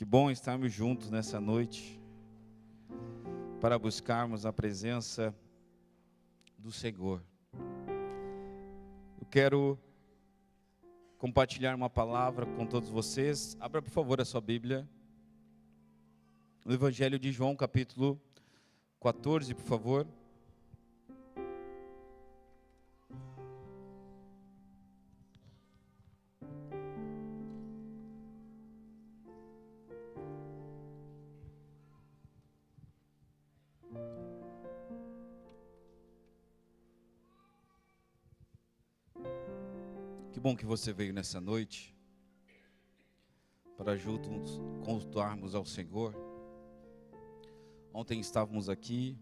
Que bom estarmos juntos nessa noite para buscarmos a presença do Senhor. Eu quero compartilhar uma palavra com todos vocês. Abra, por favor, a sua Bíblia. No Evangelho de João, capítulo 14, por favor. Que bom que você veio nessa noite para juntos cultuarmos ao Senhor. Ontem estávamos aqui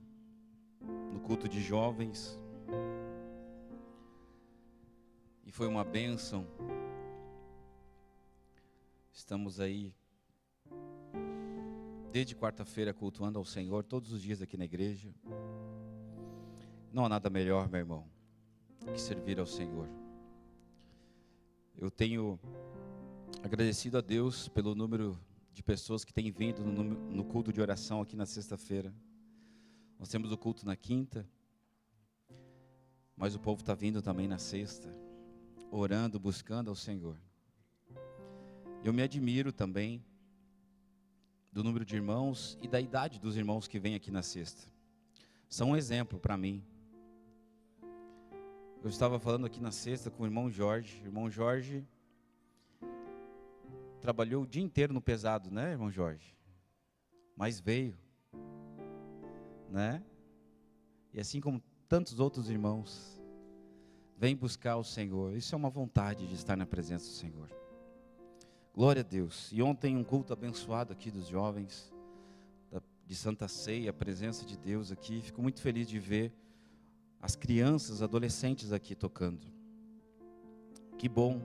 no culto de jovens e foi uma bênção. Estamos aí desde quarta-feira cultuando ao Senhor todos os dias aqui na igreja. Não há nada melhor, meu irmão, que servir ao Senhor. Eu tenho agradecido a Deus pelo número de pessoas que têm vindo no culto de oração aqui na sexta-feira. Nós temos o culto na quinta, mas o povo está vindo também na sexta, orando, buscando ao Senhor. Eu me admiro também do número de irmãos e da idade dos irmãos que vêm aqui na sexta. São um exemplo para mim. Eu estava falando aqui na sexta com o irmão Jorge. O irmão Jorge trabalhou o dia inteiro no pesado, né, irmão Jorge? Mas veio, né? E assim como tantos outros irmãos, vem buscar o Senhor. Isso é uma vontade de estar na presença do Senhor. Glória a Deus. E ontem um culto abençoado aqui dos jovens, de Santa Ceia, a presença de Deus aqui. Fico muito feliz de ver as crianças, adolescentes aqui tocando. Que bom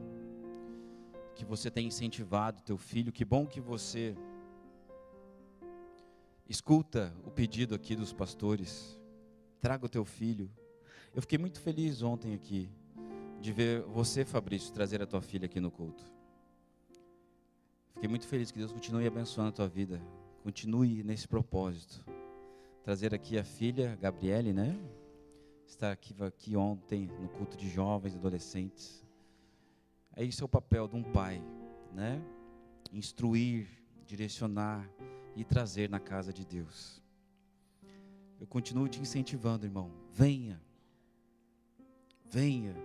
que você tem incentivado teu filho. Que bom que você escuta o pedido aqui dos pastores. Traga o teu filho. Eu fiquei muito feliz ontem aqui de ver você, Fabrício, trazer a tua filha aqui no culto. Fiquei muito feliz que Deus continue abençoando a tua vida. Continue nesse propósito. Trazer aqui a filha, Gabriele, né? Estar aqui ontem no culto de jovens e adolescentes. Esse é o papel de um pai, né? Instruir, direcionar e trazer na casa de Deus. Eu continuo te incentivando, irmão. Venha. Venha.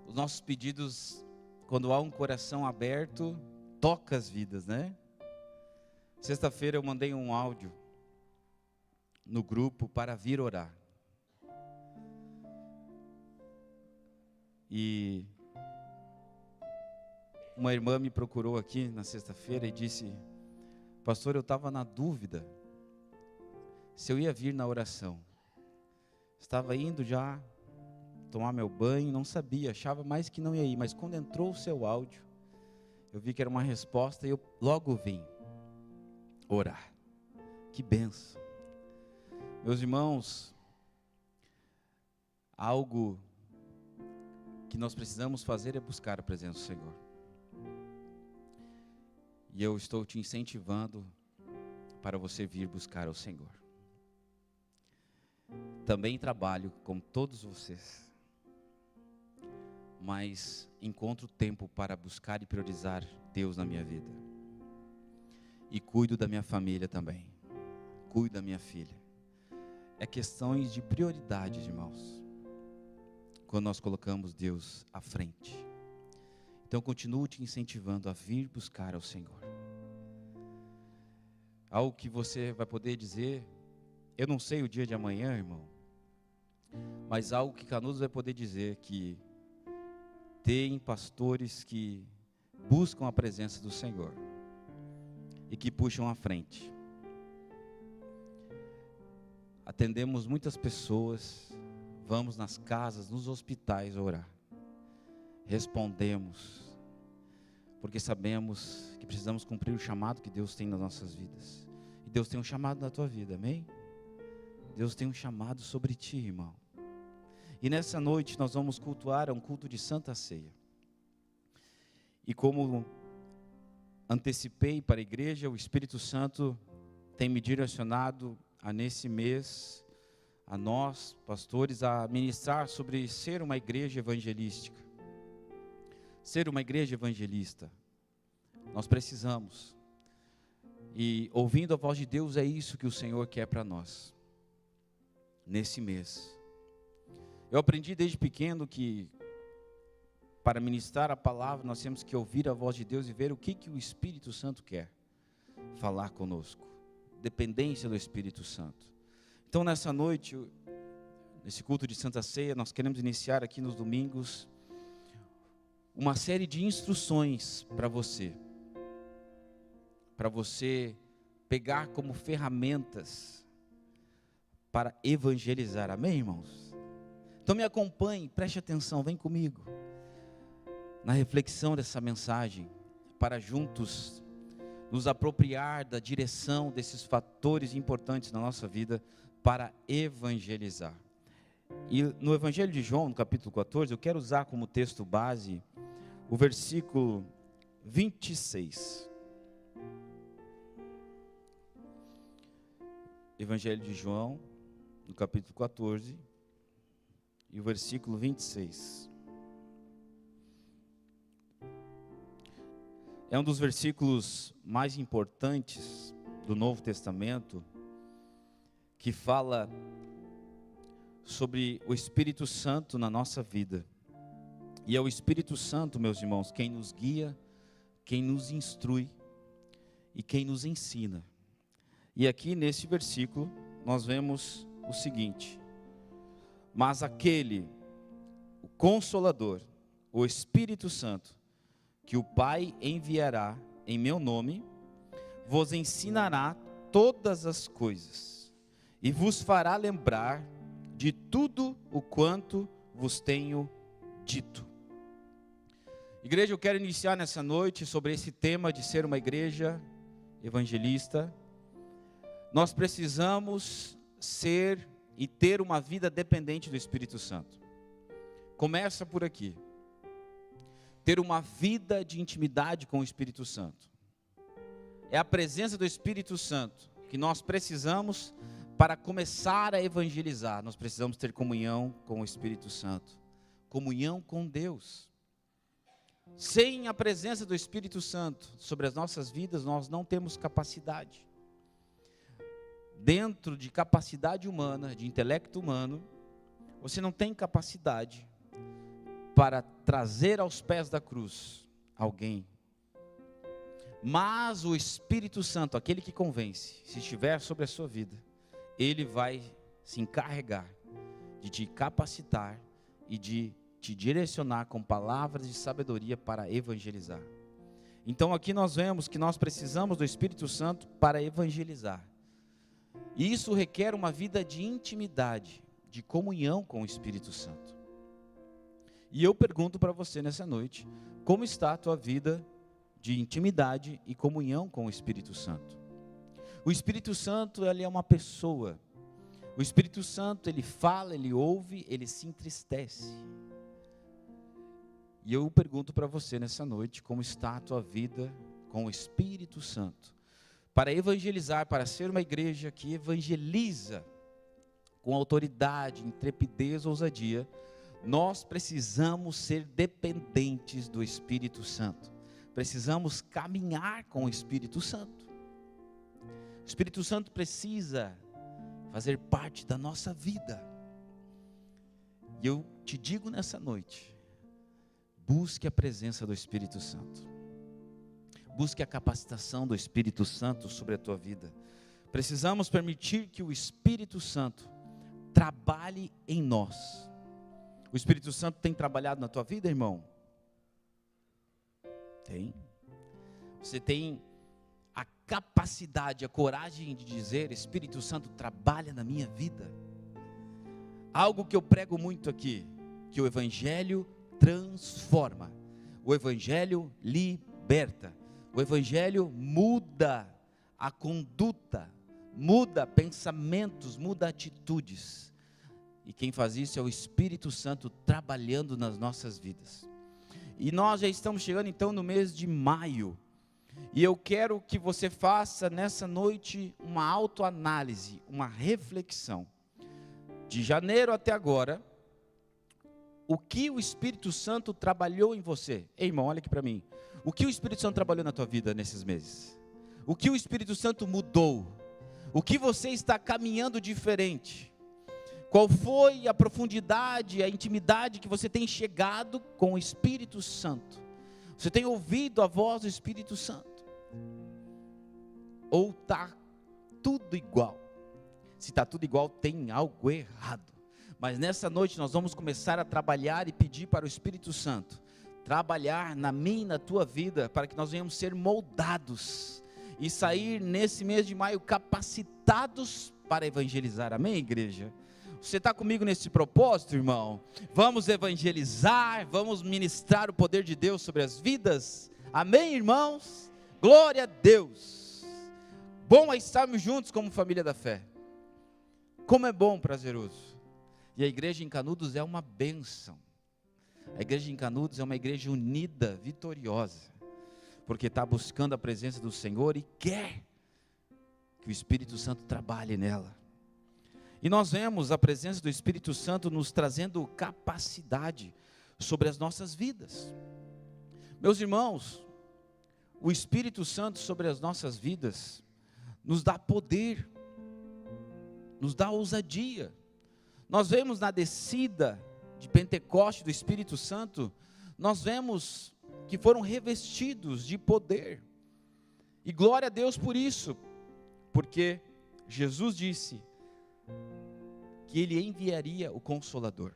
Os nossos pedidos, quando há um coração aberto, toca as vidas, né? Sexta-feira eu mandei um áudio no grupo para vir orar. E uma irmã me procurou aqui na sexta-feira e disse: pastor, eu estava na dúvida se eu ia vir na oração. Estava indo já tomar meu banho, não sabia, achava mais que não ia ir. Mas quando entrou o seu áudio, eu vi que era uma resposta e eu logo vim orar. Que bênção. Meus irmãos, algo que nós precisamos fazer é buscar a presença do Senhor. E eu estou te incentivando para você vir buscar o Senhor. Também trabalho com todos vocês, mas encontro tempo para buscar e priorizar Deus na minha vida. E cuido da minha família também. Cuido da minha filha. É questões de prioridades, irmãos, quando nós colocamos Deus à frente. Então continuo te incentivando a vir buscar ao Senhor. Algo que você vai poder dizer, eu não sei o dia de amanhã, irmão, mas algo que Canudos vai poder dizer, que tem pastores que buscam a presença do Senhor e que puxam à frente. Atendemos muitas pessoas, vamos nas casas, nos hospitais orar. Respondemos, porque sabemos que precisamos cumprir o chamado que Deus tem nas nossas vidas. E Deus tem um chamado na tua vida, amém? Deus tem um chamado sobre ti, irmão. E nessa noite nós vamos cultuar um culto de Santa Ceia. E como antecipei para a igreja, o Espírito Santo tem me direcionado nesse mês, a nós, pastores, a ministrar sobre ser uma igreja evangelística. Ser uma igreja evangelista. Nós precisamos. E ouvindo a voz de Deus, é isso que o Senhor quer para nós, nesse mês. Eu aprendi desde pequeno que, para ministrar a palavra, nós temos que ouvir a voz de Deus e ver o que o Espírito Santo quer falar conosco. Dependência do Espírito Santo. Então, nessa noite, nesse culto de Santa Ceia, nós queremos iniciar aqui nos domingos uma série de instruções para você pegar como ferramentas para evangelizar. Amém, irmãos? Então me acompanhe, preste atenção, vem comigo na reflexão dessa mensagem, para juntos nos apropriar da direção desses fatores importantes na nossa vida para evangelizar. E no Evangelho de João, no capítulo 14, eu quero usar como texto base o versículo 26. Evangelho de João, no capítulo 14, e o versículo 26. É um dos versículos mais importantes do Novo Testamento, que fala sobre o Espírito Santo na nossa vida. E é o Espírito Santo, meus irmãos, quem nos guia, quem nos instrui e quem nos ensina. E aqui nesse versículo nós vemos o seguinte: mas aquele, o Consolador, o Espírito Santo, que o Pai enviará em meu nome, vos ensinará todas as coisas, e vos fará lembrar de tudo o quanto vos tenho dito. Igreja, eu quero iniciar nessa noite sobre esse tema de ser uma igreja evangelista. Nós precisamos ser e ter uma vida dependente do Espírito Santo. Começa por aqui. Ter uma vida de intimidade com o Espírito Santo. É a presença do Espírito Santo que nós precisamos para começar a evangelizar. Nós precisamos ter comunhão com o Espírito Santo. Comunhão com Deus. Sem a presença do Espírito Santo sobre as nossas vidas, nós não temos capacidade. Dentro de capacidade humana, de intelecto humano, você não tem capacidade para trazer aos pés da cruz alguém. Mas o Espírito Santo, aquele que convence, se estiver sobre a sua vida, ele vai se encarregar de te capacitar e de te direcionar com palavras de sabedoria para evangelizar. Então aqui nós vemos que nós precisamos do Espírito Santo para evangelizar. E isso requer uma vida de intimidade, de comunhão com o Espírito Santo. E eu pergunto para você nessa noite, como está a tua vida de intimidade e comunhão com o Espírito Santo? O Espírito Santo, ele é uma pessoa. O Espírito Santo, ele fala, ele ouve, ele se entristece. E eu pergunto para você nessa noite, como está a tua vida com o Espírito Santo? Para evangelizar, para ser uma igreja que evangeliza com autoridade, intrepidez, ousadia, nós precisamos ser dependentes do Espírito Santo. Precisamos caminhar com o Espírito Santo. O Espírito Santo precisa fazer parte da nossa vida. E eu te digo nessa noite, busque a presença do Espírito Santo. Busque a capacitação do Espírito Santo sobre a tua vida. Precisamos permitir que o Espírito Santo trabalhe em nós. O Espírito Santo tem trabalhado na tua vida, irmão? Tem. Você tem a capacidade, a coragem de dizer: Espírito Santo, trabalha na minha vida. Algo que eu prego muito aqui, que o Evangelho transforma. O Evangelho liberta. O Evangelho muda a conduta, muda pensamentos, muda atitudes. E quem faz isso é o Espírito Santo trabalhando nas nossas vidas. E nós já estamos chegando então no mês de maio. E eu quero que você faça nessa noite uma autoanálise, uma reflexão. De janeiro até agora, o que o Espírito Santo trabalhou em você? Ei, irmão, olha aqui para mim. O que o Espírito Santo trabalhou na tua vida nesses meses? O que o Espírito Santo mudou? O que você está caminhando diferente? Qual foi a profundidade, a intimidade que você tem chegado com o Espírito Santo? Você tem ouvido a voz do Espírito Santo? Ou está tudo igual? Se está tudo igual, tem algo errado. Mas nessa noite nós vamos começar a trabalhar e pedir para o Espírito Santo trabalhar na minha e na tua vida, para que nós venhamos ser moldados e sair nesse mês de maio capacitados para evangelizar. Amém, igreja? Você está comigo nesse propósito, irmão? Vamos evangelizar, vamos ministrar o poder de Deus sobre as vidas. Amém, irmãos? Glória a Deus. Bom é estarmos juntos como família da fé. Como é bom, prazeroso. E a igreja em Canudos é uma bênção. A igreja em Canudos é uma igreja unida, vitoriosa, porque está buscando a presença do Senhor e quer que o Espírito Santo trabalhe nela. E nós vemos a presença do Espírito Santo nos trazendo capacidade sobre as nossas vidas. Meus irmãos, o Espírito Santo sobre as nossas vidas nos dá poder, nos dá ousadia. Nós vemos na descida de Pentecoste do Espírito Santo, nós vemos que foram revestidos de poder. E glória a Deus por isso, porque Jesus disse que Ele enviaria o Consolador.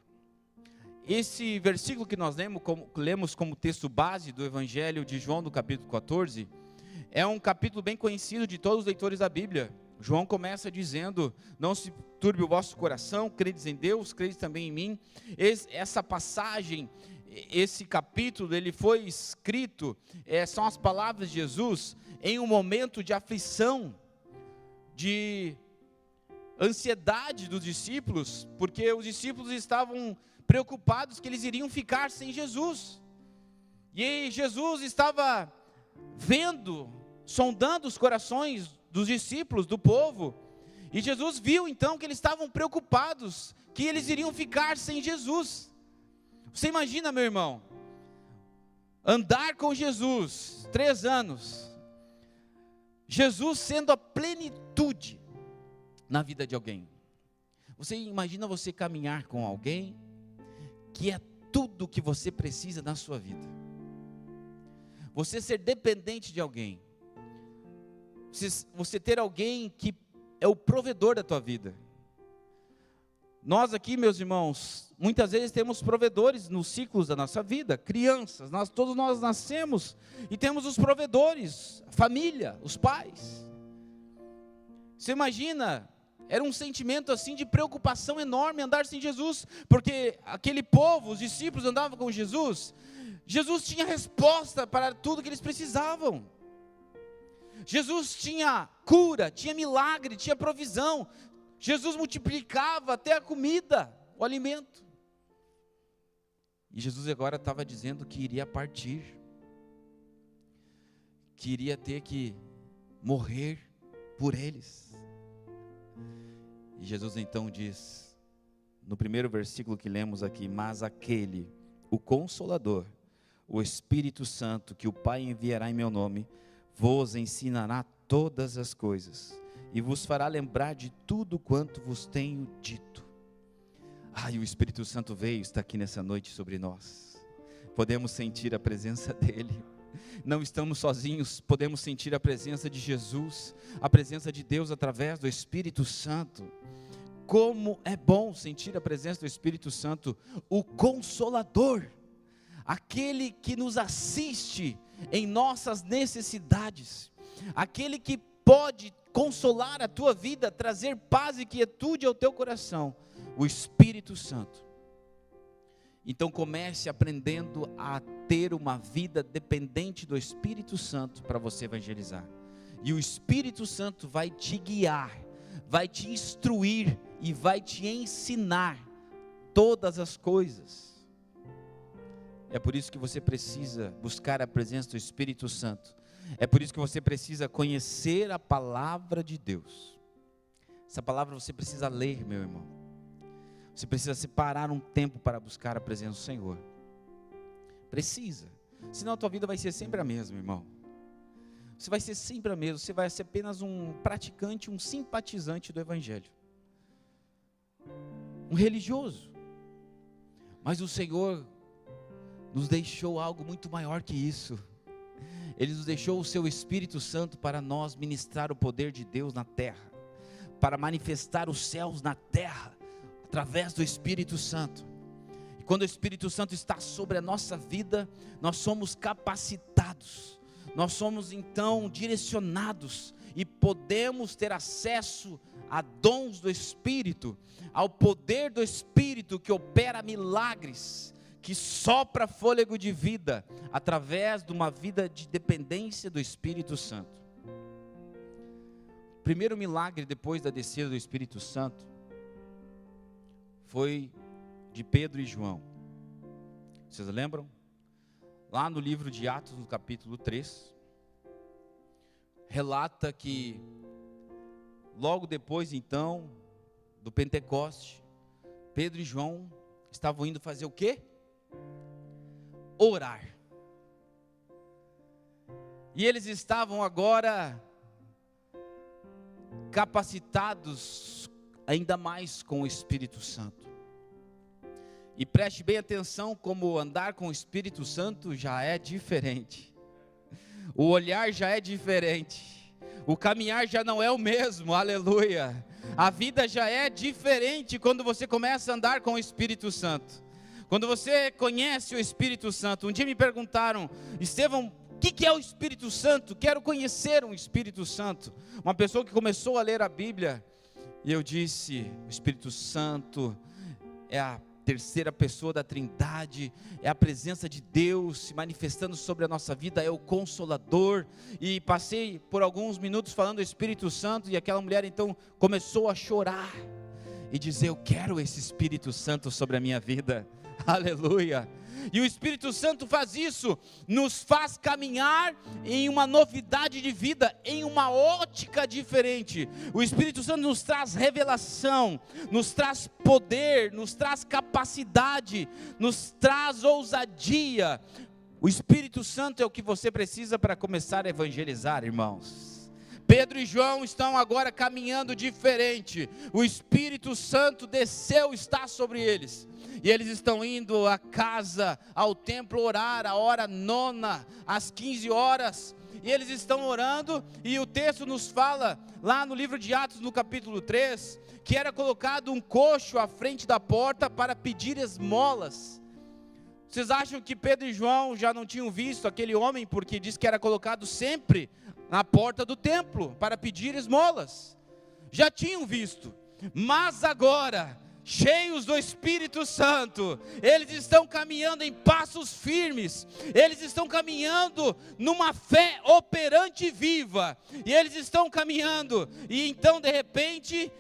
Esse versículo que nós lemos como texto base do Evangelho de João, do capítulo 14, é um capítulo bem conhecido de todos os leitores da Bíblia. João começa dizendo: não se turbe o vosso coração, credes em Deus, credes também em mim. Essa passagem, esse capítulo, ele foi escrito, são as palavras de Jesus em um momento de aflição, de ansiedade dos discípulos, porque os discípulos estavam preocupados que eles iriam ficar sem Jesus. E Jesus estava vendo, sondando os corações dos discípulos, do povo, e Jesus viu então que eles estavam preocupados, que eles iriam ficar sem Jesus. Você imagina, meu irmão, andar com Jesus 3 anos, Jesus sendo a plenitude na vida de alguém. Você imagina você caminhar com alguém que é tudo o que você precisa na sua vida, você ser dependente de alguém, você ter alguém que é o provedor da tua vida. Nós aqui, meus irmãos, muitas vezes temos provedores nos ciclos da nossa vida, crianças, todos nós nascemos e temos os provedores, a família, os pais. Você imagina, era um sentimento assim de preocupação enorme andar sem Jesus, porque aquele povo, os discípulos andavam com Jesus, Jesus tinha resposta para tudo que eles precisavam. Jesus tinha cura, tinha milagre, tinha provisão. Jesus multiplicava até a comida, o alimento. E Jesus agora estava dizendo que iria partir, que iria ter que morrer por eles. E Jesus então diz, no primeiro versículo que lemos aqui: mas aquele, o Consolador, o Espírito Santo, que o Pai enviará em meu nome, vos ensinará todas as coisas, e vos fará lembrar de tudo quanto vos tenho dito. E o Espírito Santo veio, está aqui nessa noite sobre nós. Podemos sentir a presença dEle. Não estamos sozinhos, podemos sentir a presença de Jesus, a presença de Deus através do Espírito Santo. Como é bom sentir a presença do Espírito Santo, o Consolador, aquele que nos assiste em nossas necessidades, aquele que pode consolar a tua vida, trazer paz e quietude ao teu coração, o Espírito Santo. Então comece aprendendo a ter uma vida dependente do Espírito Santo para você evangelizar, e o Espírito Santo vai te guiar, vai te instruir e vai te ensinar todas as coisas. É por isso que você precisa buscar a presença do Espírito Santo. É por isso que você precisa conhecer a palavra de Deus. Essa palavra você precisa ler, meu irmão. Você precisa separar um tempo para buscar a presença do Senhor. Precisa. Senão a tua vida vai ser sempre a mesma, irmão. Você vai ser sempre a mesma. Você vai ser apenas um praticante, um simpatizante do Evangelho. Um religioso. Mas o Senhor nos deixou algo muito maior que isso. Ele nos deixou o seu Espírito Santo para nós ministrar o poder de Deus na terra, para manifestar os céus na terra, através do Espírito Santo. E quando o Espírito Santo está sobre a nossa vida, nós somos capacitados, nós somos então direcionados, e podemos ter acesso a dons do Espírito, ao poder do Espírito que opera milagres, que sopra fôlego de vida, através de uma vida de dependência do Espírito Santo. O primeiro milagre depois da descida do Espírito Santo, foi de Pedro e João. Vocês lembram? Lá no livro de Atos, no capítulo 3, relata que logo depois então do Pentecoste, Pedro e João estavam indo fazer o quê? Orar. E eles estavam agora capacitados ainda mais com o Espírito Santo. E preste bem atenção como andar com o Espírito Santo já é diferente. O olhar já é diferente. O caminhar já não é o mesmo, aleluia. A vida já é diferente quando você começa a andar com o Espírito Santo. Quando você conhece o Espírito Santo. Um dia me perguntaram: Estevão, o que é o Espírito Santo? Quero conhecer um Espírito Santo. Uma pessoa que começou a ler a Bíblia. E eu disse: o Espírito Santo é a terceira pessoa da Trindade, é a presença de Deus se manifestando sobre a nossa vida, é o Consolador. E passei por alguns minutos falando do Espírito Santo, e aquela mulher então começou a chorar e dizer: eu quero esse Espírito Santo sobre a minha vida, aleluia. E o Espírito Santo faz isso, nos faz caminhar em uma novidade de vida, em uma ótica diferente. O Espírito Santo nos traz revelação, nos traz poder, nos traz capacidade, nos traz ousadia. O Espírito Santo é o que você precisa para começar a evangelizar, irmãos. Pedro e João estão agora caminhando diferente. O Espírito Santo desceu, está sobre eles. E eles estão indo à casa, ao templo orar, a hora nona, às 15 horas. E eles estão orando, e o texto nos fala, lá no livro de Atos, no capítulo 3, que era colocado um coxo à frente da porta para pedir esmolas. Vocês acham que Pedro e João já não tinham visto aquele homem, porque diz que era colocado sempre na porta do templo para pedir esmolas? Já tinham visto, mas agora, cheios do Espírito Santo, eles estão caminhando em passos firmes, eles estão caminhando numa fé operante e viva, e eles estão caminhando, e então de repente,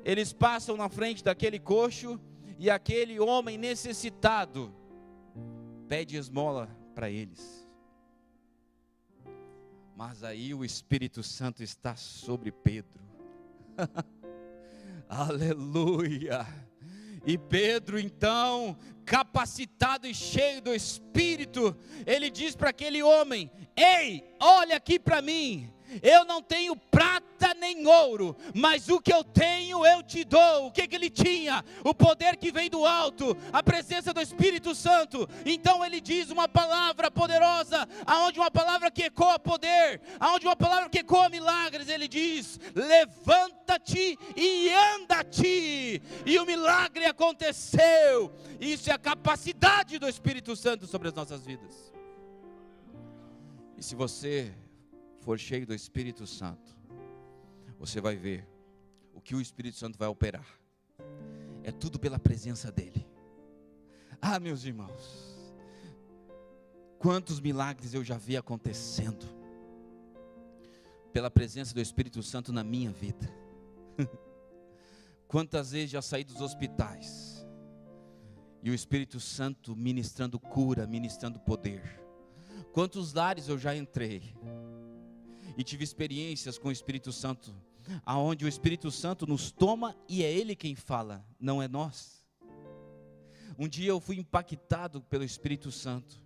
eles passam na frente daquele coxo, e aquele homem necessitado pede esmola para eles. Mas aí o Espírito Santo está sobre Pedro. Aleluia. E Pedro então, capacitado e cheio do Espírito, ele diz para aquele homem: ei, olha aqui para mim. Eu não tenho prata nem ouro, mas o que eu tenho eu te dou. O que ele tinha? O poder que vem do alto, a presença do Espírito Santo. Então ele diz uma palavra poderosa, aonde uma palavra que ecoa poder, aonde uma palavra que ecoa milagres. Ele diz: levanta-te e anda-te. E o milagre aconteceu. Isso é a capacidade do Espírito Santo sobre as nossas vidas. E se você for cheio do Espírito Santo, você vai ver o que o Espírito Santo vai operar. É tudo pela presença dele. Ah, meus irmãos, quantos milagres eu já vi acontecendo pela presença do Espírito Santo na minha vida. Quantas vezes já saí dos hospitais e o Espírito Santo ministrando cura, ministrando poder. Quantos lares eu já entrei e tive experiências com o Espírito Santo, aonde o Espírito Santo nos toma e é Ele quem fala, não é nós. Um dia eu fui impactado pelo Espírito Santo.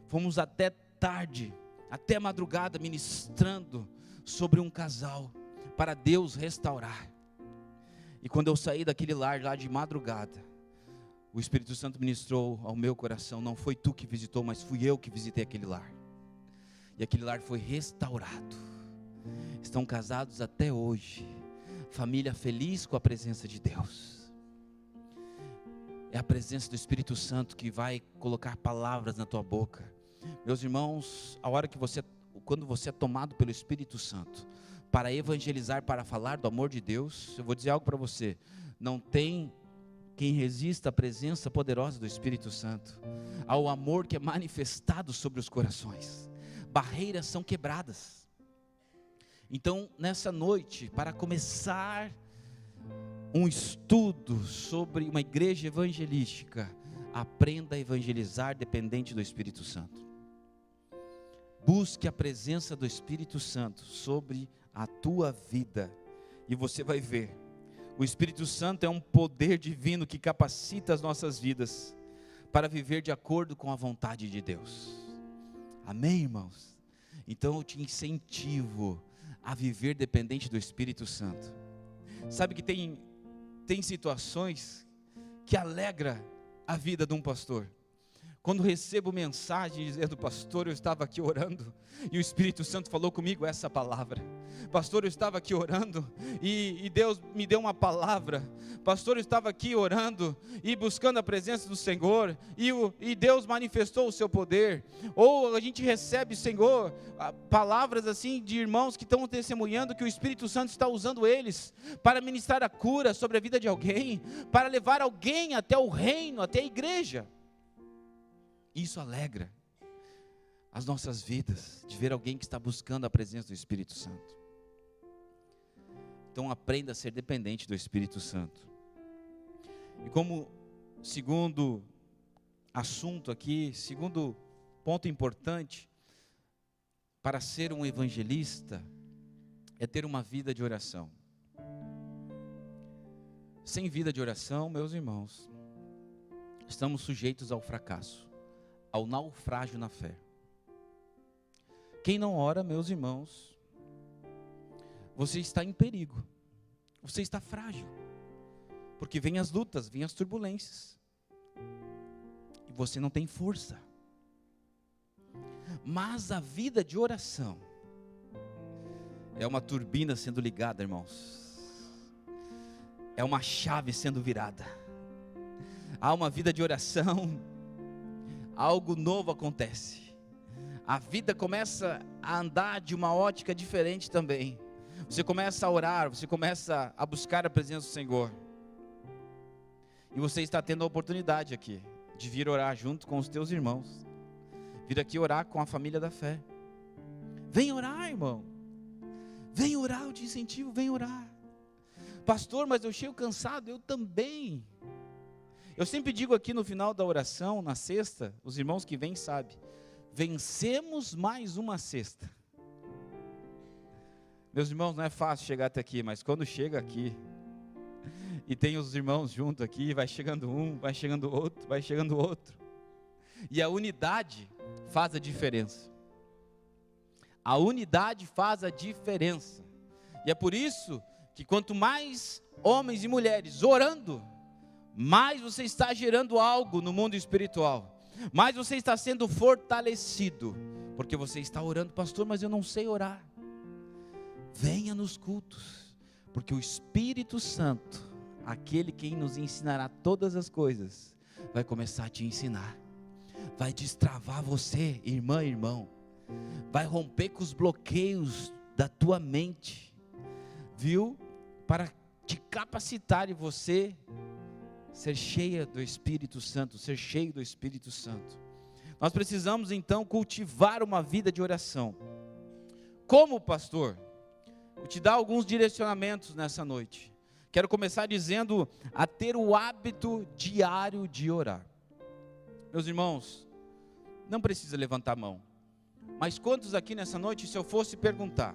Fomos até tarde, até madrugada, ministrando sobre um casal, para Deus restaurar. E quando eu saí daquele lar lá de madrugada, o Espírito Santo ministrou ao meu coração: não foi tu que visitou, mas fui eu que visitei aquele lar. E aquele lar foi restaurado. Estão casados até hoje, família feliz com a presença de Deus. É a presença do Espírito Santo que vai colocar palavras na tua boca. Meus irmãos, quando você é tomado pelo Espírito Santo para evangelizar, para falar do amor de Deus, eu vou dizer algo para você: não tem quem resista à presença poderosa do Espírito Santo, ao amor que é manifestado sobre os corações. Barreiras são quebradas. Então, nessa noite, para começar um estudo sobre uma igreja evangelística, aprenda a evangelizar dependente do Espírito Santo. Busque a presença do Espírito Santo sobre a tua vida, e você vai ver, o Espírito Santo é um poder divino que capacita as nossas vidas para viver de acordo com a vontade de Deus. Amém, irmãos? Então eu te incentivo a viver dependente do Espírito Santo. Sabe que tem situações que alegra a vida de um pastor. Quando recebo mensagem dizendo: pastor, eu estava aqui orando e o Espírito Santo falou comigo essa palavra. Pastor, eu estava aqui orando e Deus me deu uma palavra. Pastor, eu estava aqui orando e buscando a presença do Senhor e Deus manifestou o seu poder. Ou a gente recebe, Senhor, palavras assim de irmãos que estão testemunhando que o Espírito Santo está usando eles para ministrar a cura sobre a vida de alguém, para levar alguém até o reino, até a igreja. Isso alegra as nossas vidas, de ver alguém que está buscando a presença do Espírito Santo. Então aprenda a ser dependente do Espírito Santo. E como segundo assunto aqui, segundo ponto importante, para ser um evangelista, é ter uma vida de oração. Sem vida de oração, meus irmãos, estamos sujeitos ao fracasso, ao naufrágio na fé. Quem não ora, meus irmãos, você está em perigo, você está frágil, porque vem as lutas, vem as turbulências, e você não tem força. Mas a vida de oração é uma turbina sendo ligada, irmãos, é uma chave sendo virada. Há uma vida de oração, algo novo acontece. A vida começa a andar de uma ótica diferente também. Você começa a orar, você começa a buscar a presença do Senhor. E você está tendo a oportunidade aqui de vir orar junto com os teus irmãos. Vir aqui orar com a família da fé. Vem orar, irmão. Vem orar, eu te incentivo, vem orar. Pastor, mas eu chego cansado, eu também. Eu sempre digo aqui no final da oração, na sexta, os irmãos que vêm sabem, vencemos mais uma sexta. Meus irmãos, não é fácil chegar até aqui, mas quando chega aqui, e tem os irmãos junto aqui, vai chegando um, vai chegando outro, vai chegando outro, e a unidade faz a diferença. A unidade faz a diferença, e é por isso que quanto mais homens e mulheres orando, mais você está gerando algo no mundo espiritual, mais você está sendo fortalecido, porque você está orando. Pastor, mas eu não sei orar. Venha nos cultos, porque o Espírito Santo, aquele quem nos ensinará todas as coisas, vai começar a te ensinar, vai destravar você, irmã, irmão, vai romper com os bloqueios da tua mente, viu? Para te capacitar e você ser cheia do Espírito Santo, ser cheio do Espírito Santo. Nós precisamos então cultivar uma vida de oração. Como, pastor? Vou te dar alguns direcionamentos nessa noite. Quero começar dizendo a ter o hábito diário de orar. Meus irmãos, não precisa levantar a mão, Mas quantos aqui nessa noite, se eu fosse perguntar,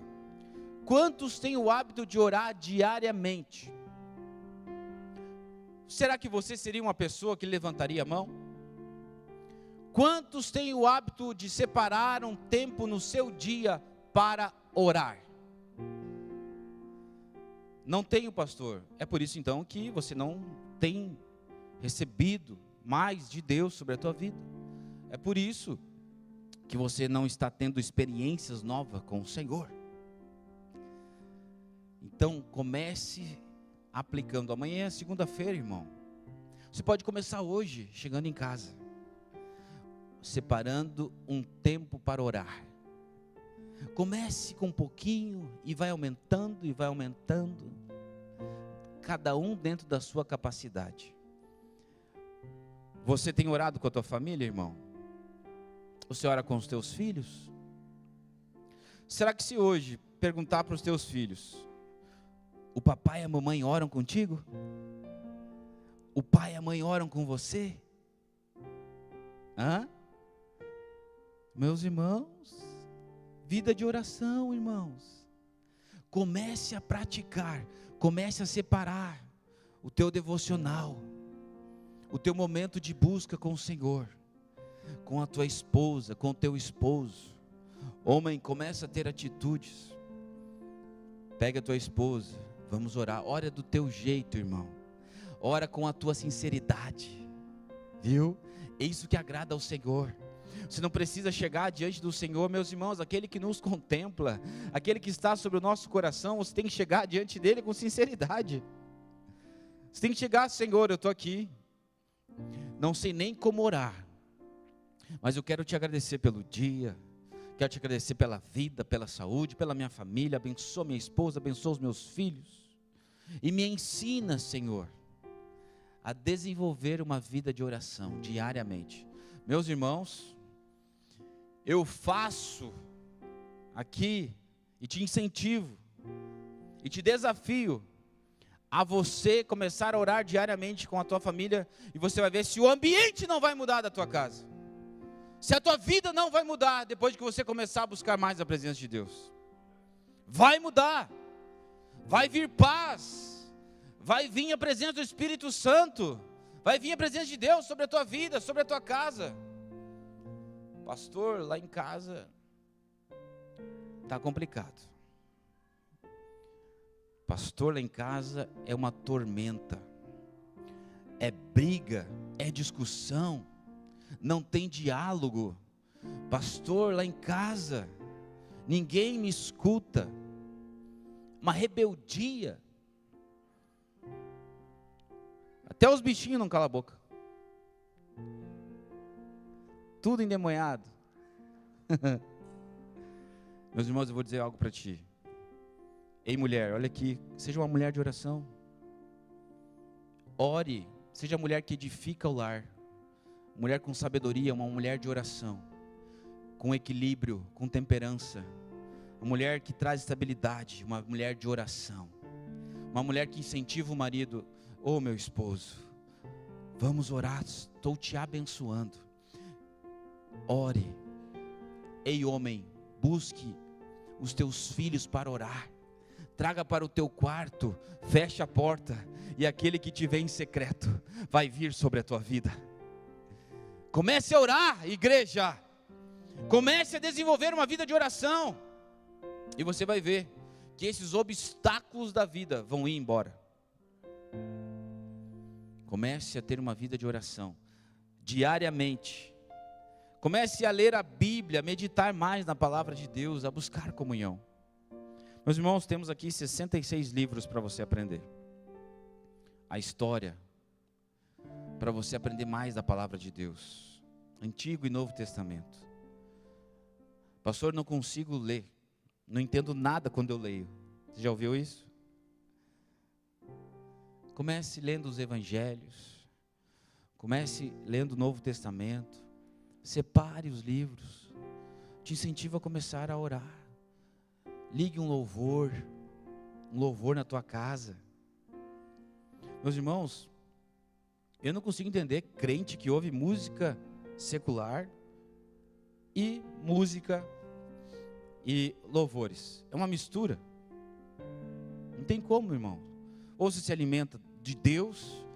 quantos têm o hábito de orar diariamente? Será que você seria uma pessoa que levantaria a mão? Quantos têm o hábito de separar um tempo no seu dia para orar? Não tenho, pastor. É por isso então que você não tem recebido mais de Deus sobre a tua vida. É por isso que você não está tendo experiências novas com o Senhor. Então comece aplicando. Amanhã é segunda-feira, irmão. Você pode começar hoje, chegando em casa, separando um tempo para orar. Comece com um pouquinho e vai aumentando e vai aumentando. Cada um dentro da sua capacidade. Você tem orado com a tua família, irmão? Você ora com os teus filhos? Será que se hoje perguntar para os teus filhos, o papai e a mamãe oram contigo? O pai e a mãe oram com você? Hã? Meus irmãos, vida de oração, irmãos. Comece a praticar, comece a separar o teu devocional, o teu momento de busca com o Senhor, com a tua esposa, com o teu esposo. Homem, começa a ter atitudes. Pega a tua esposa, vamos orar. Ora do teu jeito, irmão. Ora com a tua sinceridade. Viu? É isso que agrada ao Senhor. Você não precisa chegar diante do Senhor, meus irmãos, aquele que nos contempla, aquele que está sobre o nosso coração, você tem que chegar diante dele com sinceridade. Você tem que chegar, Senhor, eu estou aqui, não sei nem como orar, mas eu quero te agradecer pelo dia, quero te agradecer pela vida, pela saúde, pela minha família. Abençoa minha esposa, abençoa os meus filhos, e me ensina, Senhor, a desenvolver uma vida de oração diariamente. Meus irmãos, eu faço aqui e te incentivo e te desafio a você começar a orar diariamente com a tua família, e você vai ver se o ambiente não vai mudar da tua casa, se a tua vida não vai mudar depois que você começar a buscar mais a presença de Deus. Vai mudar, vai vir paz, vai vir a presença do Espírito Santo, vai vir a presença de Deus sobre a tua vida, sobre a tua casa. Pastor, lá em casa está complicado. Pastor, lá em casa é uma tormenta, é briga, é discussão, não tem diálogo. Pastor, lá em casa ninguém me escuta, uma rebeldia. Até os bichinhos não calam a boca. Tudo endemoniado. Meus irmãos, eu vou dizer algo para ti. Ei, mulher, olha aqui, seja uma mulher de oração. Ore, seja a mulher que edifica o lar. Mulher com sabedoria, uma mulher de oração, com equilíbrio, com temperança. Uma mulher que traz estabilidade, uma mulher de oração. Uma mulher que incentiva o marido. Oh, meu esposo, vamos orar, estou te abençoando. Ore. Ei, homem, busque os teus filhos para orar. Traga para o teu quarto, feche a porta, e aquele que te vê em secreto vai vir sobre a tua vida. Comece a orar, igreja. Comece a desenvolver uma vida de oração, e você vai ver que esses obstáculos da vida vão ir embora. Comece a ter uma vida de oração diariamente. Comece a ler a Bíblia, a meditar mais na palavra de Deus, a buscar comunhão. Meus irmãos, temos aqui 66 livros para você aprender. A história, para você aprender mais da palavra de Deus. Antigo e Novo Testamento. Pastor, não consigo ler. Não entendo nada quando eu leio. Você já ouviu isso? Comece lendo os evangelhos. Comece lendo o Novo Testamento. Separe os livros. Te incentivo a começar a orar. Ligue um louvor na tua casa. Meus irmãos, eu não consigo entender crente que ouve música secular e música e louvores. É uma mistura. Não tem como, irmão. Ou você se alimenta de Deus,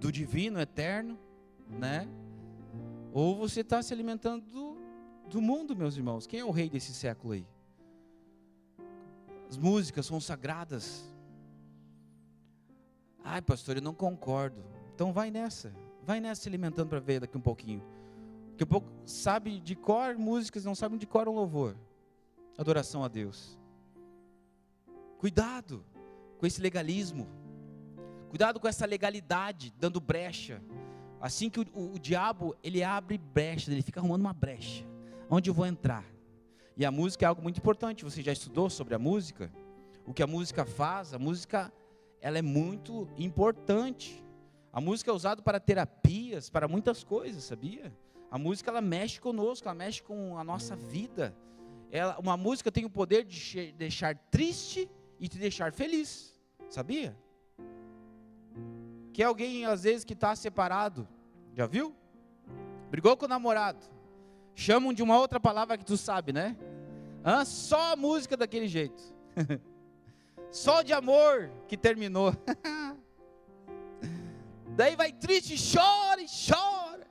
do divino, eterno, né? Ou você está se alimentando do mundo, meus irmãos. Quem é o rei desse século aí? As músicas são sagradas. Ai, pastor, eu não concordo. Então vai nessa se alimentando para ver daqui um pouquinho. Daqui a pouco sabe de cor músicas, não sabe de cor um louvor. Adoração a Deus. Cuidado com esse legalismo. Cuidado com essa legalidade, dando brecha. Assim que o diabo, ele abre brecha, ele fica arrumando uma brecha. Onde eu vou entrar? E a música é algo muito importante. Você já estudou sobre a música? O que a música faz? A música, ela é muito importante. A música é usada para terapias, para muitas coisas, sabia? A música, ela mexe conosco, ela mexe com a nossa vida. Uma música tem o poder de te deixar triste e te deixar feliz, sabia? Que é alguém, às vezes, que está separado, já viu? Brigou com o namorado, chamam de uma outra palavra que tu sabe, né? Só a música daquele jeito. Só de amor que terminou. Daí vai triste, chora e chora.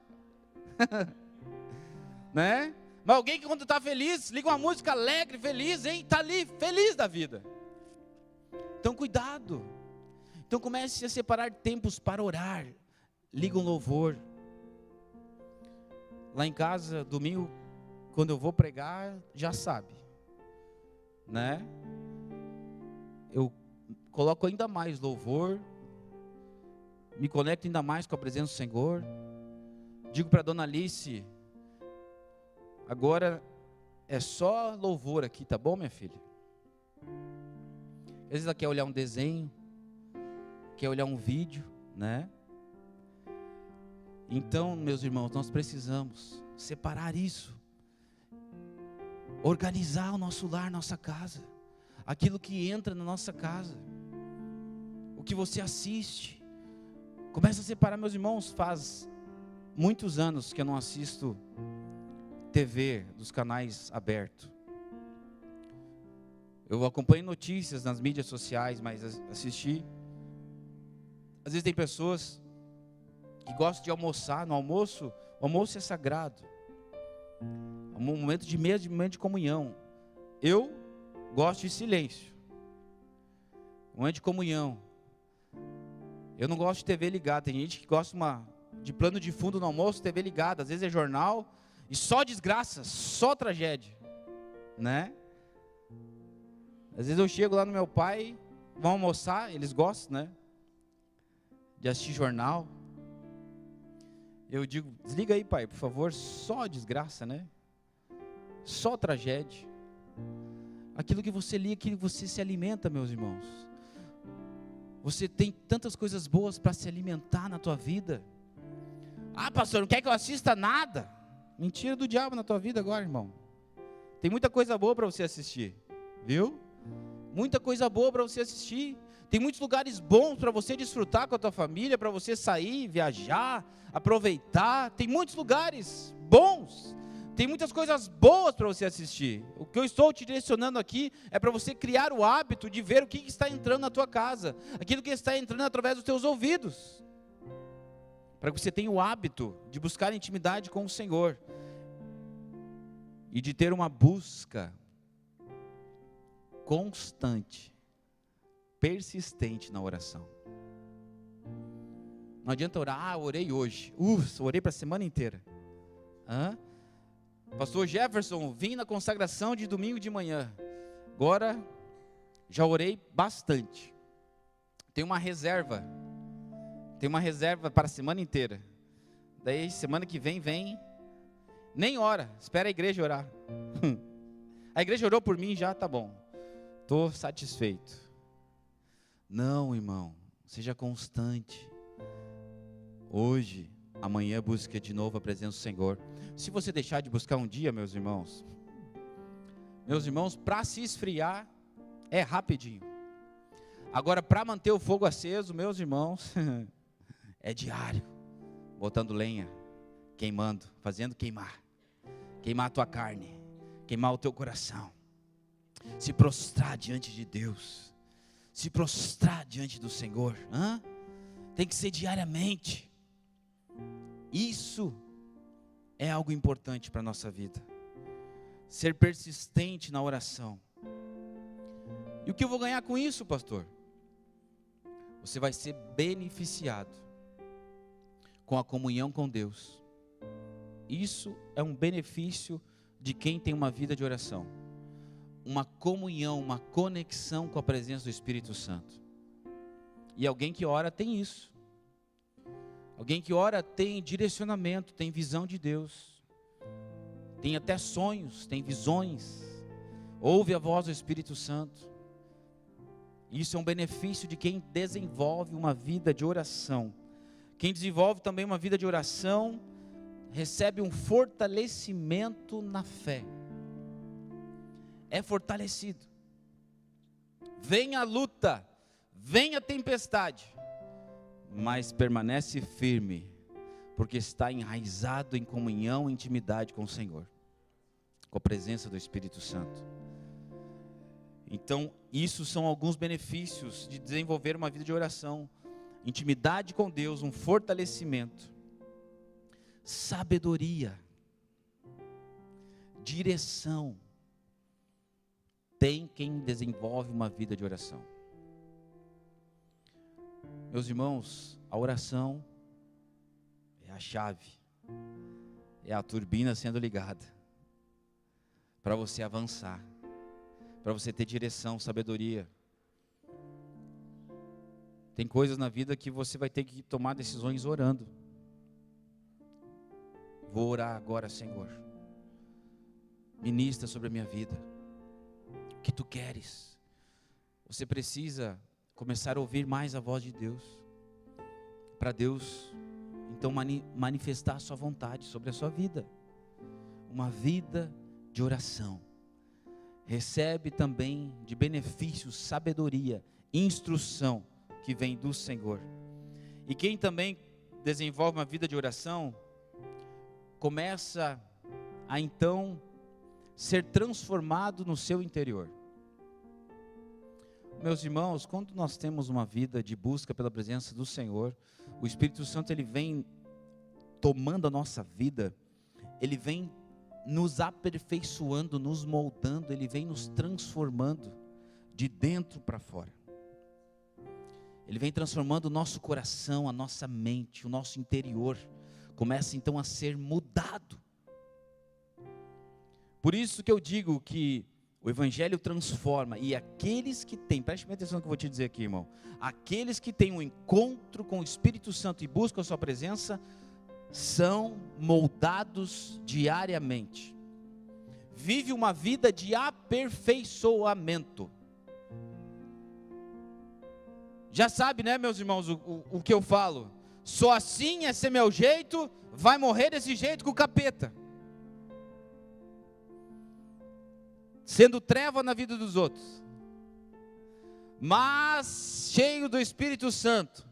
Né? Mas alguém que quando está feliz, liga uma música alegre, feliz, hein? Está ali, feliz da vida. Então cuidado. Então comece a separar tempos para orar. Liga um louvor. Lá em casa, domingo, quando eu vou pregar, já sabe, né? Eu coloco ainda mais louvor, me conecto ainda mais com a presença do Senhor. Digo para a dona Alice, agora é só louvor aqui, tá bom, minha filha? Às vezes ela quer olhar um desenho, quer olhar um vídeo, né? Então, meus irmãos, nós precisamos separar isso, organizar o nosso lar, nossa casa, aquilo que entra na nossa casa, o que você assiste. Começa a separar, meus irmãos. Faz muitos anos que eu não assisto TV dos canais abertos. Eu acompanho notícias nas mídias sociais, mas assistir. Às vezes tem pessoas que gostam de almoçar. No almoço, o almoço é sagrado. É um momento de mesa, um momento de comunhão. Eu gosto de silêncio. Um momento de comunhão. Eu não gosto de TV ligada. Tem gente que gosta de plano de fundo no almoço, TV ligada. Às vezes é jornal e só desgraça, só tragédia, né? Às vezes eu chego lá no meu pai, vão almoçar, eles gostam, né? De assistir jornal. Eu digo, desliga aí, pai, por favor, só desgraça, né? Só tragédia. Aquilo que você lê, aquilo que você se alimenta, meus irmãos. Você tem tantas coisas boas para se alimentar na tua vida. Ah, pastor, não quer que eu assista nada? Mentira do diabo na tua vida agora, irmão. Tem muita coisa boa para você assistir, viu? Muita coisa boa para você assistir. Tem muitos lugares bons para você desfrutar com a tua família, para você sair, viajar, aproveitar. Tem muitos lugares bons. Tem muitas coisas boas para você assistir. O que eu estou te direcionando aqui é para você criar o hábito de ver o que está entrando na tua casa. Aquilo que está entrando através dos teus ouvidos. Para que você tenha o hábito de buscar intimidade com o Senhor. E de ter uma busca constante, persistente na oração. Não adianta orar, orei hoje. Orei para a semana inteira. Pastor Jefferson, vim na consagração de domingo de manhã. Agora, já orei bastante. Tem uma reserva para a semana inteira. Daí, semana que vem, nem ora, espera a igreja orar. A igreja orou por mim, já tá bom. Estou satisfeito. Não, irmão, seja constante. Hoje, amanhã busca de novo a presença do Senhor. Se você deixar de buscar um dia, meus irmãos, para se esfriar, é rapidinho. Agora, para manter o fogo aceso, meus irmãos, é diário. Botando lenha, queimando, fazendo queimar a tua carne, queimar o teu coração. Se prostrar diante de Deus. Se prostrar diante do Senhor. Tem que ser diariamente. Isso é algo importante para a nossa vida. Ser persistente na oração. E o que eu vou ganhar com isso, pastor? Você vai ser beneficiado com a comunhão com Deus. Isso é um benefício de quem tem uma vida de oração. Uma comunhão, uma conexão com a presença do Espírito Santo. E alguém que ora tem isso. Alguém que ora tem direcionamento, tem visão de Deus. Tem até sonhos, tem visões. Ouve a voz do Espírito Santo. Isso é um benefício de quem desenvolve uma vida de oração. Quem desenvolve também uma vida de oração, recebe um fortalecimento na fé. É fortalecido. Vem a luta, vem a tempestade, mas permanece firme, porque está enraizado em comunhão e intimidade com o Senhor, com a presença do Espírito Santo. Então, isso são alguns benefícios de desenvolver uma vida de oração. Intimidade com Deus, um fortalecimento, sabedoria, direção. Tem quem desenvolve uma vida de oração. Meus irmãos, a oração é a chave, é a turbina sendo ligada, para você avançar, para você ter direção, sabedoria. Tem coisas na vida que você vai ter que tomar decisões orando. Vou orar agora, Senhor. Ministra sobre a minha vida. O que tu queres? Você precisa começar a ouvir mais a voz de Deus. Para Deus, então, manifestar a sua vontade sobre a sua vida. Uma vida de oração. Recebe também de benefícios, sabedoria, instrução que vem do Senhor. E quem também desenvolve uma vida de oração, começa a então ser transformado no seu interior. Meus irmãos, quando nós temos uma vida de busca pela presença do Senhor, o Espírito Santo ele vem tomando a nossa vida, ele vem nos aperfeiçoando, nos moldando, ele vem nos transformando de dentro para fora. Ele vem transformando o nosso coração, a nossa mente, o nosso interior, começa então a ser mudado. Por isso que eu digo que o Evangelho transforma, e aqueles que têm, preste bem atenção no que eu vou te dizer aqui, irmão, aqueles que têm um encontro com o Espírito Santo e buscam a sua presença, são moldados diariamente, vive uma vida de aperfeiçoamento. Já sabe, né, meus irmãos, o que eu falo, só assim é ser meu jeito, vai morrer desse jeito com o capeta, sendo treva na vida dos outros, mas cheio do Espírito Santo,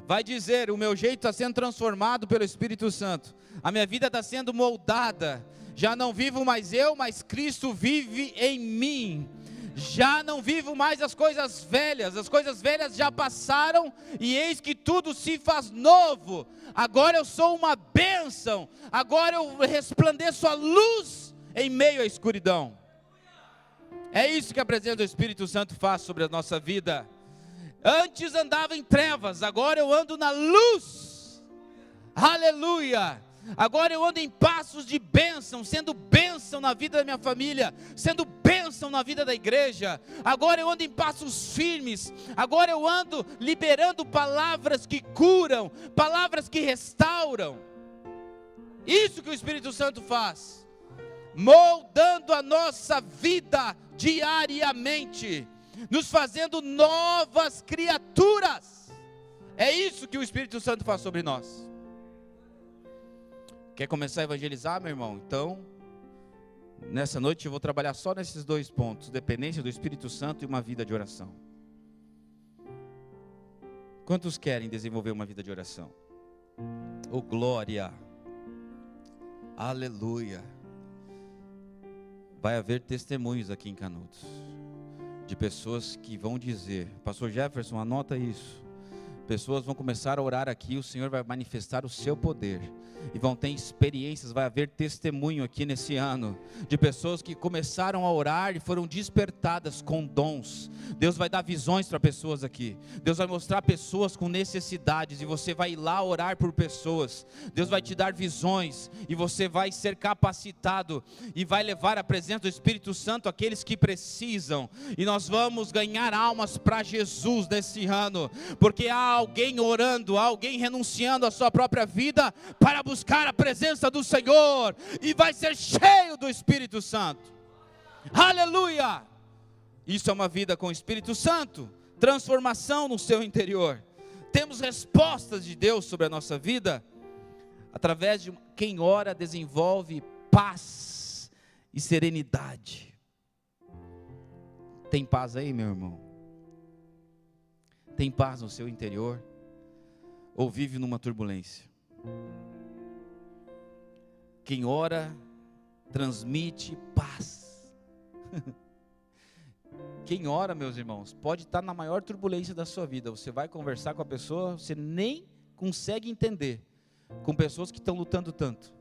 vai dizer, o meu jeito está sendo transformado pelo Espírito Santo, a minha vida está sendo moldada, já não vivo mais eu, mas Cristo vive em mim, já não vivo mais as coisas velhas já passaram, e eis que tudo se faz novo, agora eu sou uma bênção, agora eu resplandeço a luz em meio à escuridão. É isso que a presença do Espírito Santo faz sobre a nossa vida. Antes andava em trevas, agora eu ando na luz. Aleluia! Agora eu ando em passos de bênção, sendo bênção na vida da minha família, sendo bênção na vida da igreja. Agora eu ando em passos firmes. Agora eu ando liberando palavras que curam, palavras que restauram. Isso que o Espírito Santo faz, moldando a nossa vida diariamente, nos fazendo novas criaturas. É isso que o Espírito Santo faz sobre nós. Quer começar a evangelizar, meu irmão? Então, nessa noite eu vou trabalhar só nesses dois pontos: dependência do Espírito Santo e uma vida de oração. Quantos querem desenvolver uma vida de oração? Oh, glória! Aleluia! vai haver testemunhos aqui em Canudos, de pessoas que vão dizer, pastor Jefferson, anota isso, pessoas vão começar a orar aqui, o Senhor vai manifestar o seu poder, e vão ter experiências, vai haver testemunho aqui nesse ano, de pessoas que começaram a orar e foram despertadas com dons. Deus vai dar visões para pessoas aqui, Deus vai mostrar pessoas com necessidades, e você vai ir lá orar por pessoas, Deus vai te dar visões, e você vai ser capacitado, e vai levar a presença do Espírito Santo àqueles que precisam, e nós vamos ganhar almas para Jesus nesse ano, porque há alguém orando, há alguém renunciando à sua própria vida, para buscar a presença do Senhor, e vai ser cheio do Espírito Santo. Aleluia! Isso é uma vida com o Espírito Santo, transformação no seu interior. Temos respostas de Deus sobre a nossa vida, através de quem ora desenvolve paz e serenidade. Tem paz aí, meu irmão? Tem paz no seu interior? Ou vive numa turbulência? Quem ora, transmite paz. Quem ora, meus irmãos, pode estar na maior turbulência da sua vida. Você vai conversar com a pessoa, você nem consegue entender. Com pessoas que estão lutando tanto.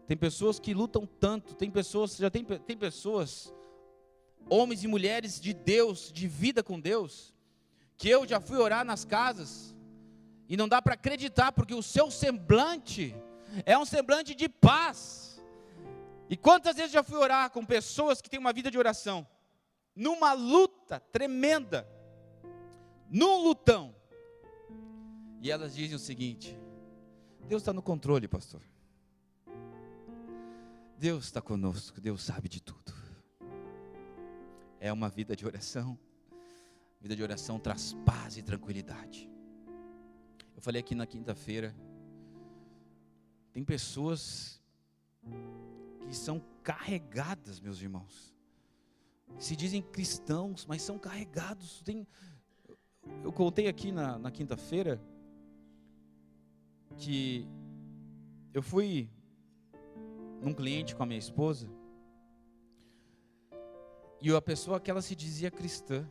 Tem pessoas que lutam tanto. Tem pessoas, tem pessoas, homens e mulheres de Deus, de vida com Deus, que eu já fui orar nas casas, e não dá para acreditar, porque o seu semblante é um semblante de paz. E quantas vezes já fui orar com pessoas que têm uma vida de oração, numa luta tremenda, num lutão, e elas dizem o seguinte: Deus está no controle, pastor, Deus está conosco, Deus sabe de tudo. É uma vida de oração. Vida de oração traz paz e tranquilidade. Eu falei aqui na quinta-feira, tem pessoas que são carregadas, meus irmãos, se dizem cristãos, mas são carregados. Eu contei aqui na quinta-feira, que eu fui num cliente com a minha esposa, e a pessoa que ela se dizia cristã,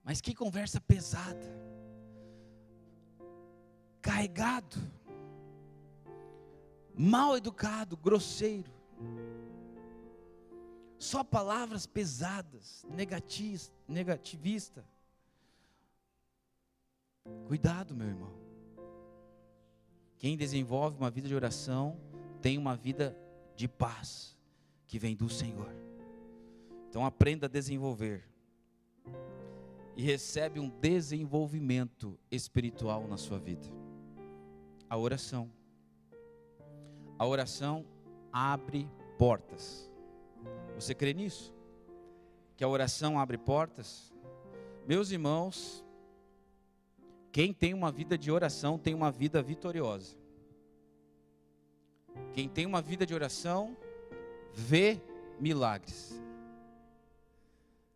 mas que conversa pesada, carregado, mal educado, grosseiro, só palavras pesadas, negativista. Cuidado, meu irmão. Quem desenvolve uma vida de oração tem uma vida de paz que vem do Senhor. Então aprenda a desenvolver, e recebe um desenvolvimento espiritual na sua vida. A oração abre portas. Você crê nisso? Que a oração abre portas? Meus irmãos, quem tem uma vida de oração tem uma vida vitoriosa. Quem tem uma vida de oração vê milagres.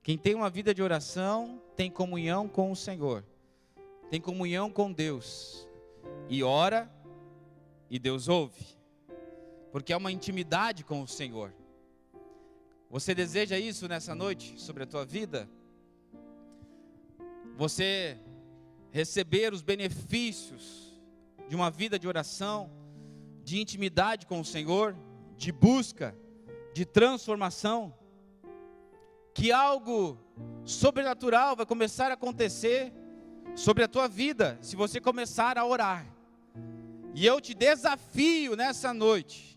Quem tem uma vida de oração tem comunhão com o Senhor, tem comunhão com Deus, e ora, e Deus ouve, porque é uma intimidade com o Senhor. Você deseja isso nessa noite sobre a tua vida? Você receber os benefícios de uma vida de oração, de intimidade com o Senhor, de busca, de transformação? Que algo sobrenatural vai começar a acontecer sobre a tua vida, se você começar a orar. E eu te desafio nessa noite,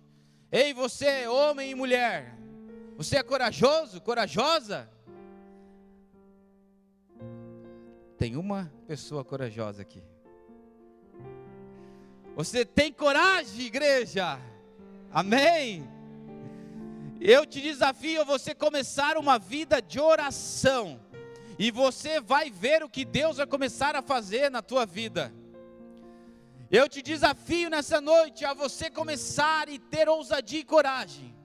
ei você, homem e mulher, você é corajoso, corajosa? Tem uma pessoa corajosa aqui. Você tem coragem, igreja? Amém? Eu te desafio a você começar uma vida de oração, e você vai ver o que Deus vai começar a fazer na tua vida. Eu te desafio nessa noite a você começar e ter ousadia e coragem,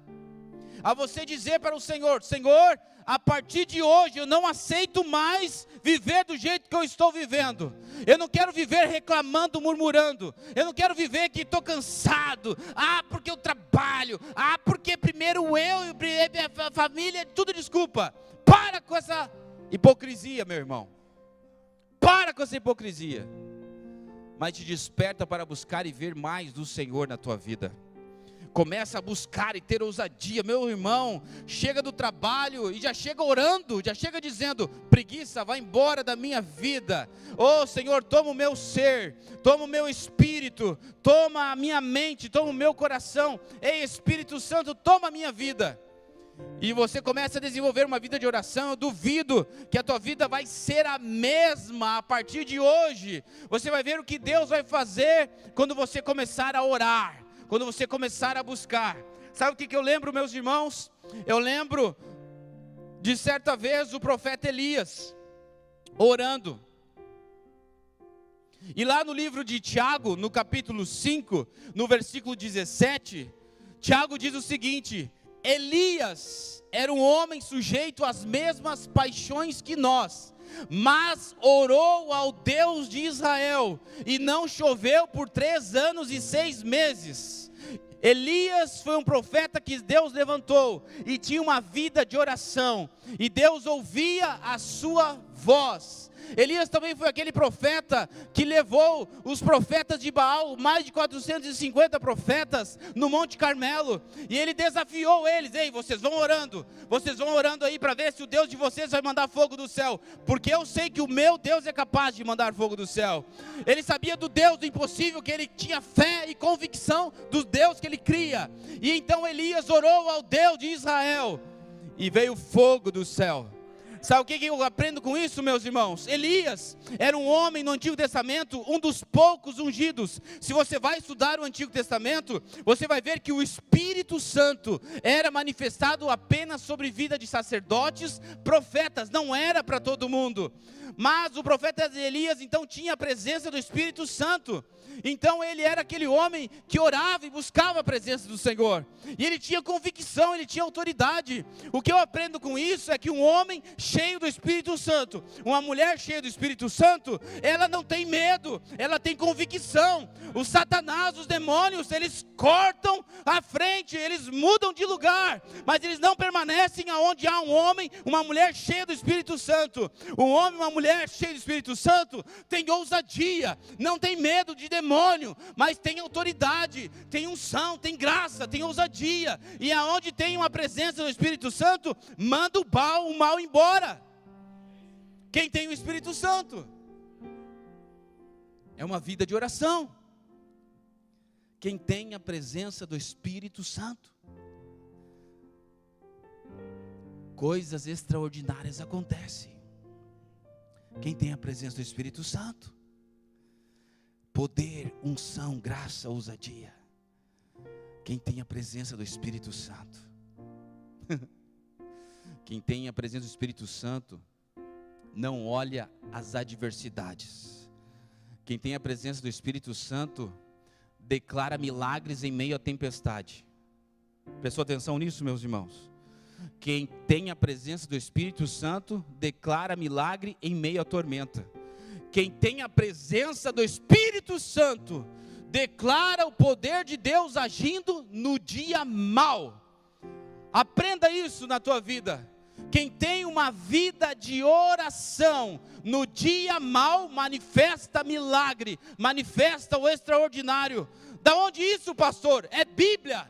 a você dizer para o Senhor: Senhor, a partir de hoje eu não aceito mais viver do jeito que eu estou vivendo, Eu não quero viver reclamando, murmurando. Eu não quero viver que estou cansado. Porque eu trabalho. Porque primeiro eu e a família, tudo desculpa. Para com essa hipocrisia, meu irmão. Para com essa hipocrisia. Mas te desperta para buscar e ver mais do Senhor na tua vida. Começa a buscar e ter ousadia. Meu irmão, chega do trabalho e já chega orando, já chega dizendo: preguiça, vai embora da minha vida. Senhor, toma o meu ser, toma o meu espírito, toma a minha mente, toma o meu coração. Ei, Espírito Santo, toma a minha vida. E você começa a desenvolver uma vida de oração. Eu duvido que a tua vida vai ser a mesma a partir de hoje. Você vai ver o que Deus vai fazer quando você começar a orar, quando você começar a buscar. Sabe o que eu lembro, meus irmãos? Eu lembro de certa vez o profeta Elias orando. E lá no livro de Tiago, no capítulo 5, no versículo 17, Tiago diz o seguinte: Elias era um homem sujeito às mesmas paixões que nós, mas orou ao Deus de Israel, e não choveu por 3 anos e 6 meses. Elias foi um profeta que Deus levantou, e tinha uma vida de oração, e Deus ouvia a sua voz. Elias também foi aquele profeta que levou os profetas de Baal, mais de 450 profetas, no Monte Carmelo, e ele desafiou eles: ei, vocês vão orando aí para ver se o Deus de vocês vai mandar fogo do céu, porque eu sei que o meu Deus é capaz de mandar fogo do céu. Ele sabia do Deus do impossível, que ele tinha fé e convicção do Deus que ele cria, e então Elias orou ao Deus de Israel, e veio fogo do céu. Sabe o que eu aprendo com isso, meus irmãos? Elias era um homem no Antigo Testamento, um dos poucos ungidos. Se você vai estudar o Antigo Testamento, você vai ver que o Espírito Santo era manifestado apenas sobre vida de sacerdotes, profetas, não era para todo mundo. Mas o profeta Elias então tinha a presença do Espírito Santo. Então ele era aquele homem que orava e buscava a presença do Senhor, e ele tinha convicção, ele tinha autoridade. O que eu aprendo com isso é que um homem cheio do Espírito Santo, uma mulher cheia do Espírito Santo, ela não tem medo, ela tem convicção. O Satanás, os demônios, eles cortam a frente, eles mudam de lugar, mas eles não permanecem aonde há um homem, uma mulher cheia do Espírito Santo. Um homem, uma mulher cheia do Espírito Santo tem ousadia, não tem medo de demônio, mas tem autoridade, tem unção, tem graça, tem ousadia. E aonde tem uma presença do Espírito Santo, manda o mal embora. Quem tem o Espírito Santo é uma vida de oração. Quem tem a presença do Espírito Santo, coisas extraordinárias acontecem. Quem tem a presença do Espírito Santo, poder, unção, graça, ousadia. Quem tem a presença do Espírito Santo, quem tem a presença do Espírito Santo, não olha as adversidades. Quem tem a presença do Espírito Santo, declara milagres em meio à tempestade. Prestou atenção nisso, meus irmãos? Quem tem a presença do Espírito Santo, declara milagre em meio à tormenta. Quem tem a presença do Espírito Santo, declara o poder de Deus agindo no dia mau. Aprenda isso na tua vida. Quem tem uma vida de oração, no dia mau, manifesta milagre, manifesta o extraordinário. Da onde isso, pastor? É Bíblia.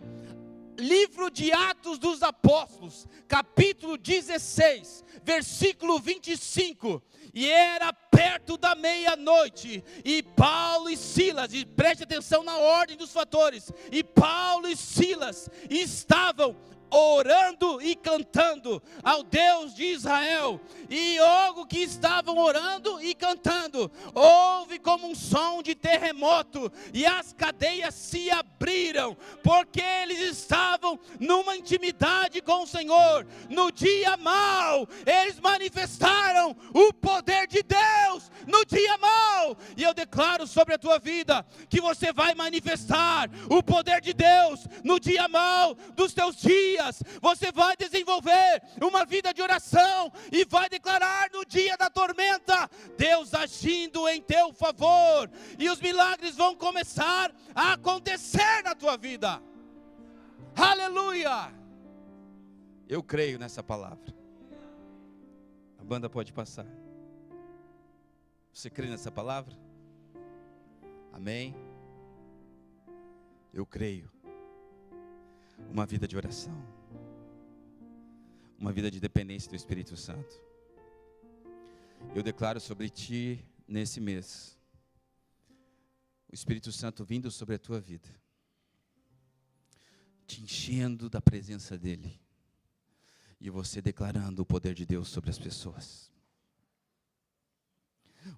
Livro de Atos dos Apóstolos, capítulo 16, versículo 25. E era perto da meia-noite, e Paulo e Silas, e preste atenção na ordem dos fatores, e Paulo e Silas estavam orando e cantando ao Deus de Israel. E logo que estavam orando e cantando, houve como um som de terremoto, e as cadeias se abriram, porque eles estavam numa intimidade com o Senhor. No dia mau, eles manifestaram o poder de Deus no dia mau. E eu declaro sobre a tua vida que você vai manifestar o poder de Deus no dia mau dos teus dias. Você vai desenvolver uma vida de oração e vai declarar no dia da tormenta: Deus agindo em teu favor, e os milagres vão começar a acontecer na tua vida. Aleluia! Eu creio nessa palavra. A banda pode passar. Você crê nessa palavra? Amém? Eu creio. Uma vida de oração, uma vida de dependência do Espírito Santo. Eu declaro sobre ti nesse mês, o Espírito Santo vindo sobre a tua vida, te enchendo da presença dEle, e você declarando o poder de Deus sobre as pessoas.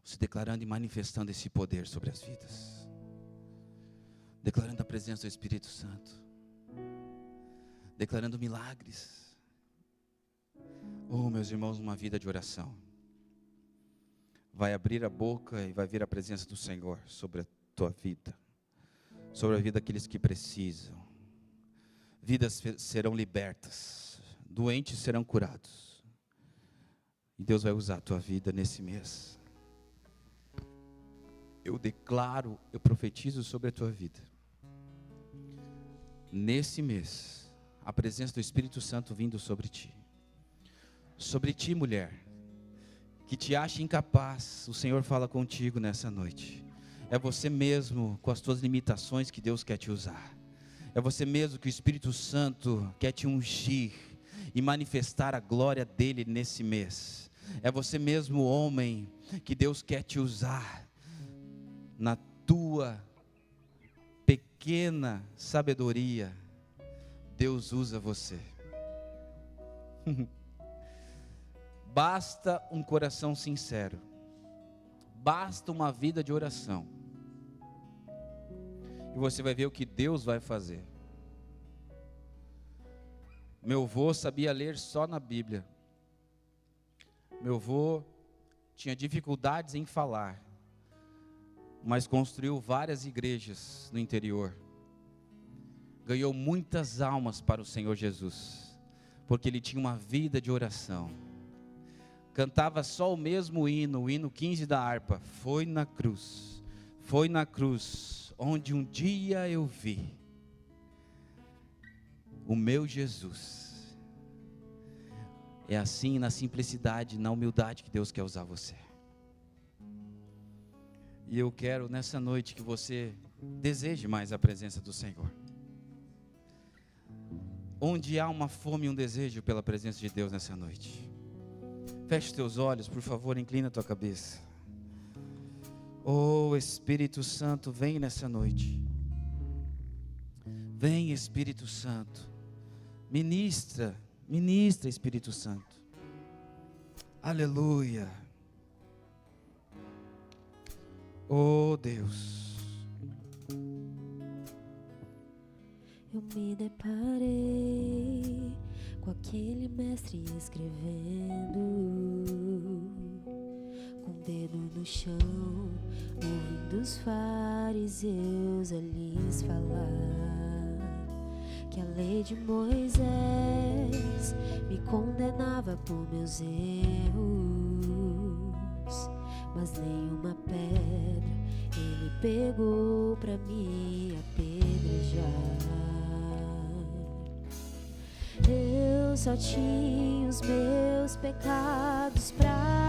Você declarando e manifestando esse poder sobre as vidas. Declarando a presença do Espírito Santo. Declarando milagres. Oh, meus irmãos, uma vida de oração. Vai abrir a boca e vai vir a presença do Senhor sobre a tua vida. Sobre a vida daqueles que precisam. Vidas serão libertas. Doentes serão curados. E Deus vai usar a tua vida nesse mês. Eu declaro, eu profetizo sobre a tua vida. Nesse mês, a presença do Espírito Santo vindo sobre ti. Sobre ti, mulher, que te acha incapaz, o Senhor fala contigo nessa noite. É você mesmo, com as tuas limitações, que Deus quer te usar. É você mesmo que o Espírito Santo quer te ungir e manifestar a glória dele nesse mês. É você mesmo, homem, que Deus quer te usar. Na tua pequena sabedoria, Deus usa você. Basta um coração sincero. Basta uma vida de oração. E você vai ver o que Deus vai fazer. Meu avô sabia ler só na Bíblia. Meu avô tinha dificuldades em falar, mas construiu várias igrejas no interior. Ganhou muitas almas para o Senhor Jesus, porque ele tinha uma vida de oração. Cantava só o mesmo hino, o hino 15 da harpa. Foi na cruz, onde um dia eu vi o meu Jesus. É assim, na simplicidade, na humildade, que Deus quer usar você. E eu quero nessa noite que você deseje mais a presença do Senhor. Onde há uma fome e um desejo pela presença de Deus nessa noite. Feche teus olhos, por favor, inclina tua cabeça. Oh, Espírito Santo, vem nessa noite. Vem, Espírito Santo. Ministra, Espírito Santo. Aleluia. Oh, Deus. Eu me deparei com aquele mestre escrevendo, com o dedo no chão, ouvindo os fariseus a lhes falar que a lei de Moisés me condenava por meus erros, mas nenhuma pedra ele pegou pra me apedrejar. Eu só tinha os meus pecados pra